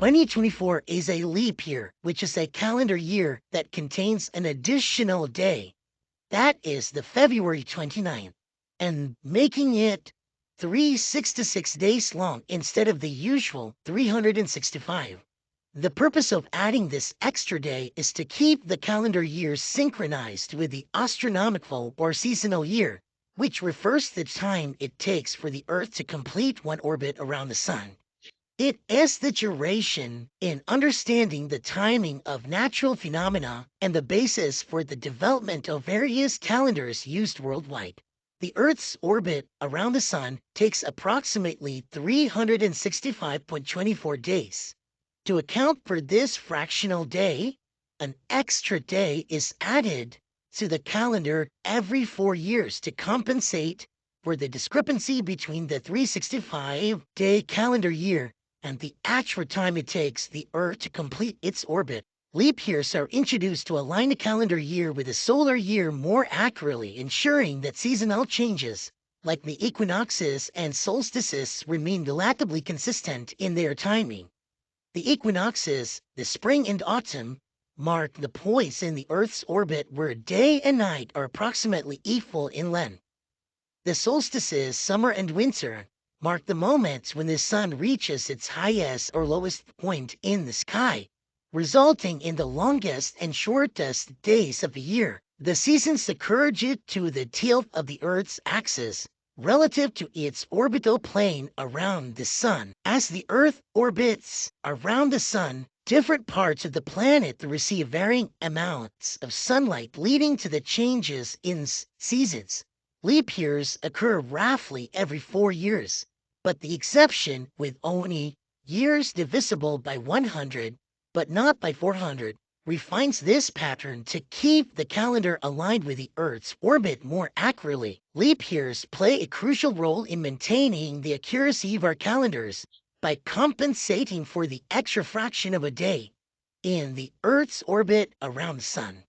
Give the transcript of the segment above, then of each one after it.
2024 is a leap year, which is a calendar year that contains an additional day. That is the February 29th, and making it 366 days long instead of the usual 365. The purpose of adding this extra day is to keep the calendar year synchronized with the astronomical or seasonal year, which refers to the time it takes for the Earth to complete one orbit around the Sun. It is the duration in understanding the timing of natural phenomena and the basis for the development of various calendars used worldwide. The Earth's orbit around the Sun takes approximately 365.24 days. To account for this fractional day, an extra day is added to the calendar every 4 years to compensate for the discrepancy between the 365-day calendar year and the actual time it takes the Earth to complete its orbit. Leap years are introduced to align the calendar year with the solar year more accurately, ensuring that seasonal changes, like the equinoxes and solstices, remain relatively consistent in their timing. The equinoxes, the spring and autumn, mark the points in the Earth's orbit where day and night are approximately equal in length. The solstices, summer and winter, mark the moments when the sun reaches its highest or lowest point in the sky, resulting in the longest and shortest days of the year. The seasons occur due to the tilt of the Earth's axis relative to its orbital plane around the sun. As the Earth orbits around the sun, different parts of the planet receive varying amounts of sunlight, leading to the changes in seasons. Leap years occur roughly every 4 years, but the exception, with only years divisible by 100 but not by 400, refines this pattern to keep the calendar aligned with the Earth's orbit more accurately. Leap years play a crucial role in maintaining the accuracy of our calendars by compensating for the extra fraction of a day in the Earth's orbit around the Sun.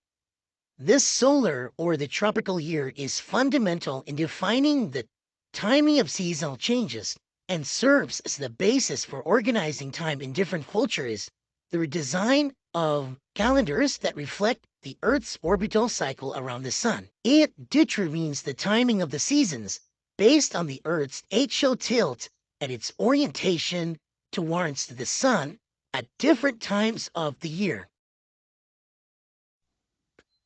This solar or the tropical year is fundamental in defining the timing of seasonal changes and serves as the basis for organizing time in different cultures through design of calendars that reflect the Earth's orbital cycle around the Sun. It determines the timing of the seasons based on the Earth's axial tilt and its orientation towards the Sun at different times of the year.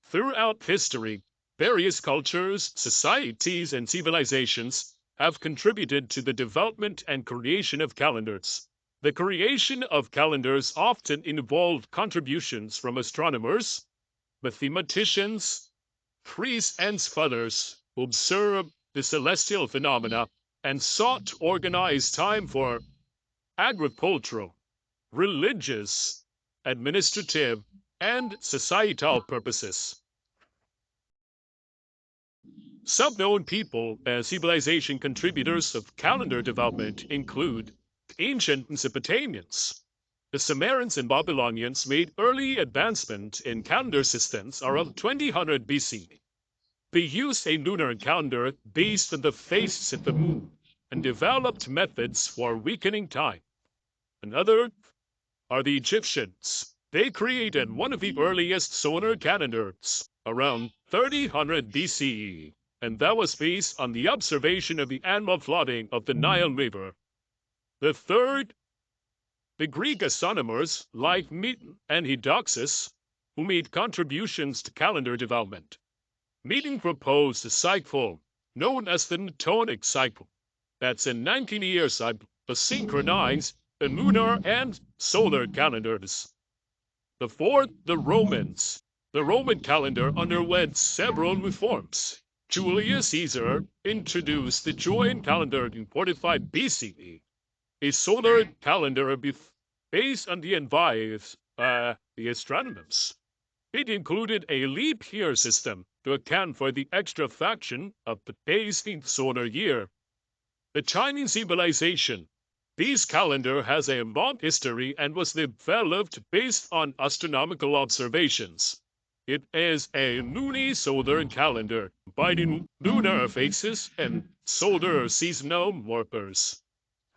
Throughout history, various cultures, societies, and civilizations have contributed to the development and creation of calendars. The creation of calendars often involved contributions from astronomers, mathematicians, priests, and scholars who observed the celestial phenomena and sought to organize time for agricultural, religious, administrative, and societal purposes. Some known people and civilization contributors of calendar development include ancient Mesopotamians. The Sumerians and Babylonians made early advancement in calendar systems around 2000 BC. They used a lunar calendar based on the phases of the moon and developed methods for weakening time. Another are the Egyptians. They created one of the earliest solar calendars around 3000 BCE, and that was based on the observation of the annual flooding of the Nile River. The third, the Greek astronomers like Meton and Eudoxus, who made contributions to calendar development. Meton proposed a cycle known as the Newtonic cycle. That's a 19-year cycle to synchronize the lunar and solar calendars. The fourth, the Romans. The Roman calendar underwent several reforms. Julius Caesar introduced the Julian calendar in 45 BCE, a solar calendar based on the advice the astronomers. It included a leap year system to account for the extra fraction of the days in the solar year. The Chinese civilization. This calendar has a long history and was developed based on astronomical observations. It is a lunisolar calendar, combining lunar phases and solar seasonal markers.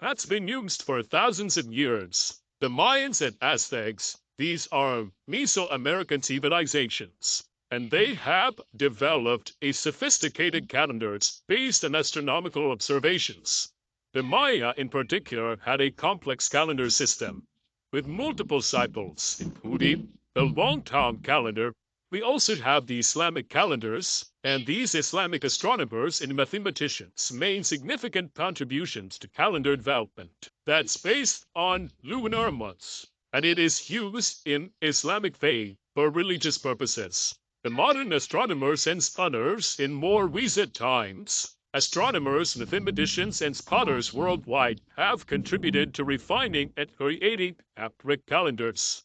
That's been used for thousands of years. The Mayans and Aztecs, these are Mesoamerican civilizations, and they have developed a sophisticated calendars based on astronomical observations. The Maya, in particular, had a complex calendar system with multiple cycles, including the long-term calendar. We also have the Islamic calendars, and these Islamic astronomers and mathematicians made significant contributions to calendar development that's based on lunar months, and it is used in Islamic faith for religious purposes. The modern astronomers and scholars in more recent times, astronomers, mathematicians, and scholars worldwide have contributed to refining and creating accurate calendars.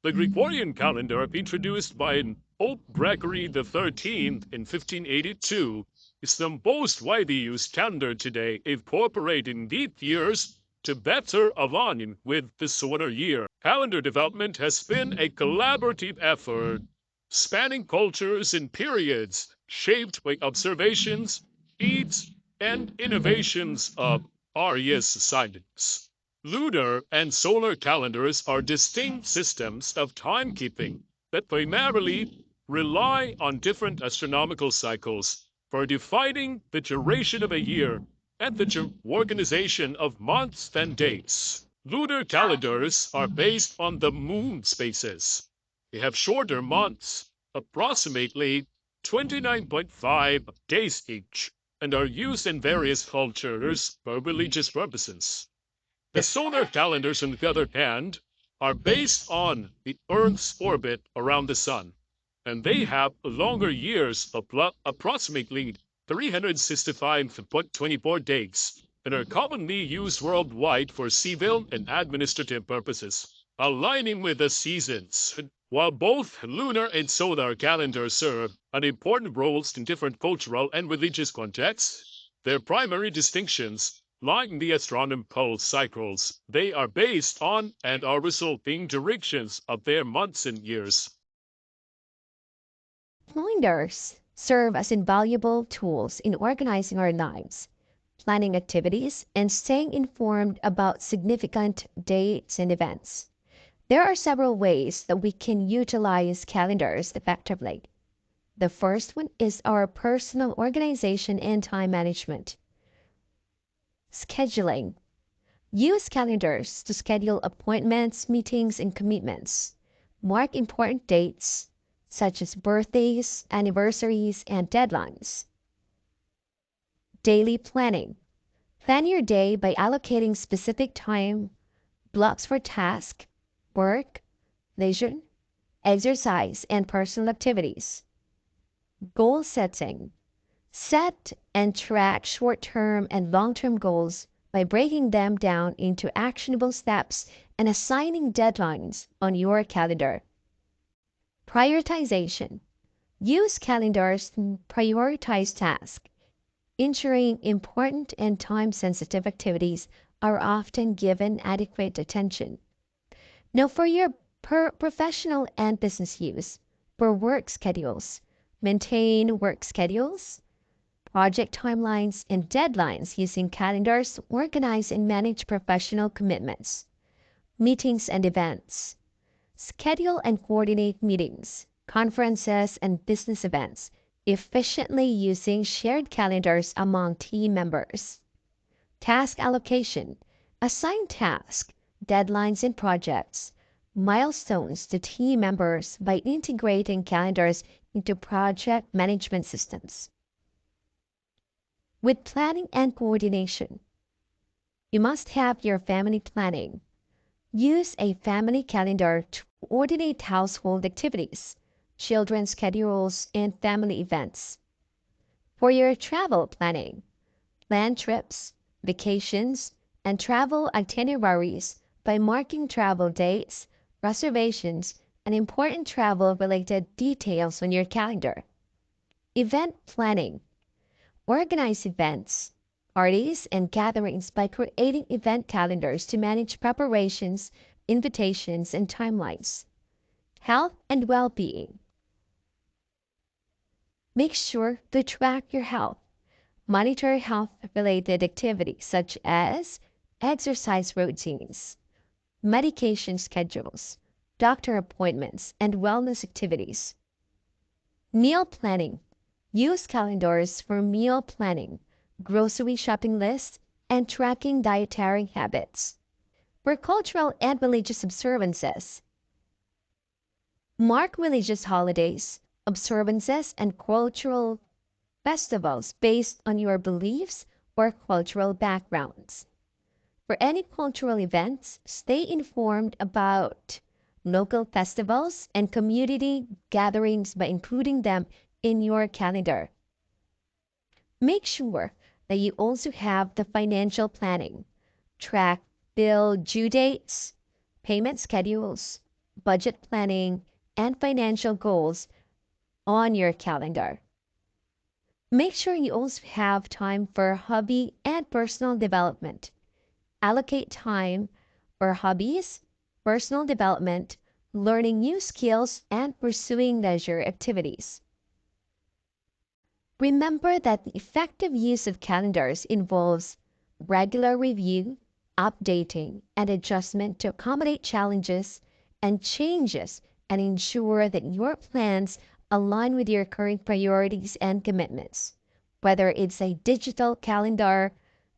The Gregorian calendar, introduced by Pope Gregory XIII in 1582, is the most widely used calendar today, incorporating leap years to better align with the solar year. Calendar development has been a collaborative effort spanning cultures and periods, shaped by observations, needs, and innovations of various scientists. Lunar and solar calendars are distinct systems of timekeeping that primarily rely on different astronomical cycles for defining the duration of a year and the organization of months and dates. Lunar calendars are based on the moon spaces. They have shorter months, approximately 29.5 days each, and are used in various cultures for religious purposes. The solar calendars, on the other hand, are based on the Earth's orbit around the Sun, and they have longer years, approximately 365.24 days, and are commonly used worldwide for civil and administrative purposes, aligning with the seasons. While both lunar and solar calendars serve an important roles in different cultural and religious contexts, their primary distinctions like the astronomical cycles, they are based on and are resulting directions of their months and years. Calendars serve as invaluable tools in organizing our lives, planning activities, and staying informed about significant dates and events. There are several ways that we can utilize calendars effectively. The first one is our personal organization and time management. Scheduling. Use calendars to schedule appointments, meetings, and commitments. Mark important dates, such as birthdays, anniversaries, and deadlines. Daily planning. Plan your day by allocating specific time blocks for tasks, work, leisure, exercise, and personal activities. Goal setting. Set and track short-term and long-term goals by breaking them down into actionable steps and assigning deadlines on your calendar. Prioritization. Use calendars to prioritize tasks, ensuring important and time-sensitive activities are often given adequate attention. Now, for your professional and business use, for work schedules, maintain work schedules, project timelines, and deadlines using calendars, organize and manage professional commitments, meetings and events. Schedule and coordinate meetings, conferences, and business events efficiently using shared calendars among team members. Task allocation. Assign tasks, deadlines, and projects, milestones to team members by integrating calendars into project management systems. With planning and coordination, you must have your family planning. Use a family calendar to coordinate household activities, children's schedules, and family events. For your travel planning, plan trips, vacations, and travel itineraries by marking travel dates, reservations, and important travel-related details on your calendar. Event planning. Organize events, parties, and gatherings by creating event calendars to manage preparations, invitations, and timelines. Health and well-being. Make sure to track your health. Monitor health-related activities such as exercise routines, medication schedules, doctor appointments, and wellness activities. Meal planning. Use calendars for meal planning, grocery shopping lists, and tracking dietary habits. For cultural and religious observances, mark religious holidays, observances, and cultural festivals based on your beliefs or cultural backgrounds. For any cultural events, stay informed about local festivals and community gatherings by including them in your calendar. Make sure that you also have the financial planning. Track bill due dates, payment schedules, budget planning, and financial goals on your calendar. Make sure you also have time for hobby and personal development. Allocate time for hobbies, personal development, learning new skills, and pursuing leisure activities. Remember that the effective use of calendars involves regular review, updating, and adjustment to accommodate challenges and changes and ensure that your plans align with your current priorities and commitments. Whether it's a digital calendar,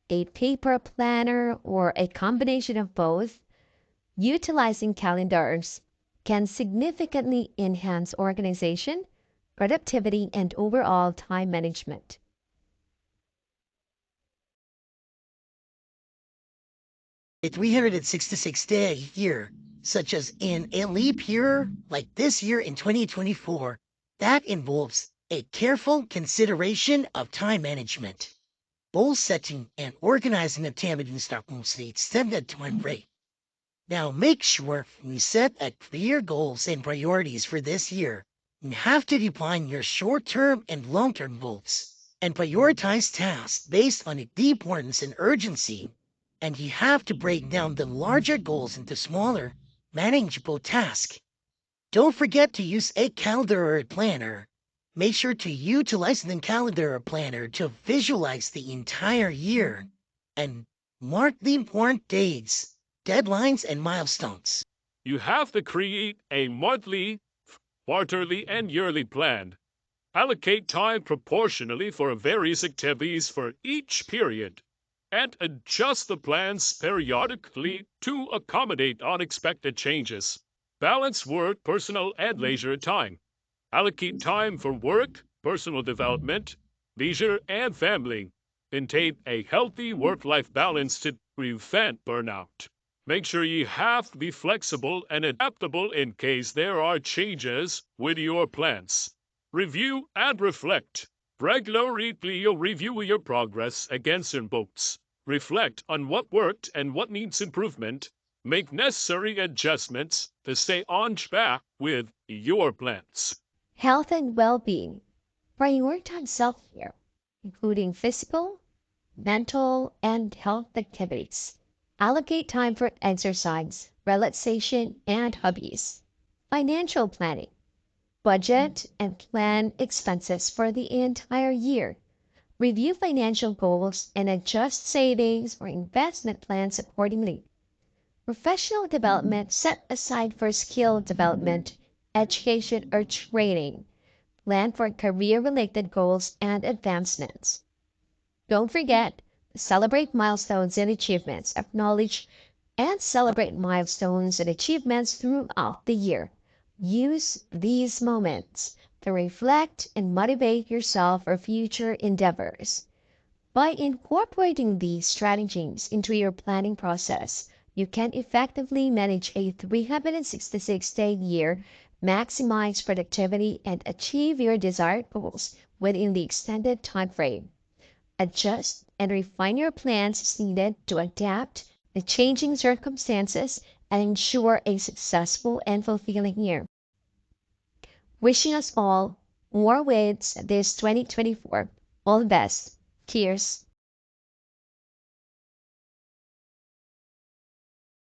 a paper planner, or a combination of both, utilizing calendars can significantly enhance organization, productivity, and overall time management. A 366-day year, such as in a leap year like this year in 2024, that involves a careful consideration of time management, goal setting, and organizing of time in Stockholm's extended time frame. Now make sure you set a clear goals and priorities for this year. You have to define your short-term and long-term goals and prioritize tasks based on its importance and urgency. And you have to break down the larger goals into smaller, manageable tasks. Don't forget to use a calendar or a planner. Make sure to utilize the calendar or planner to visualize the entire year and mark the important dates, deadlines, and milestones. You have to create a monthly, quarterly, and yearly plan. Allocate time proportionally for various activities for each period, and adjust the plans periodically to accommodate unexpected changes. Balance work, personal, and leisure time. Allocate time for work, personal development, leisure, and family. Maintain a healthy work-life balance to prevent burnout. Make sure you have to be flexible and adaptable in case there are changes with your plans. Review and reflect. Regularly review your progress against your goals. Reflect on what worked and what needs improvement. Make necessary adjustments to stay on track with your plans. Health and well-being. Prioritize self-care, including physical, mental, and health activities. Allocate time for exercise, relaxation, and hobbies. Financial planning. Budget and plan expenses for the entire year. Review financial goals and adjust savings or investment plans accordingly. Professional development set aside for skill development, education, or training. Plan for career-related goals and advancements. Don't forget to celebrate milestones and achievements. Acknowledge and celebrate milestones and achievements throughout the year. Use these moments to reflect and motivate yourself for future endeavors. By incorporating these strategies into your planning process, you can effectively manage a 366-day year, maximize productivity, and achieve your desired goals within the extended time frame. Adjust and refine your plans as needed to adapt to changing circumstances and ensure a successful and fulfilling year. Wishing us all more wins this 2024. All the best. Cheers.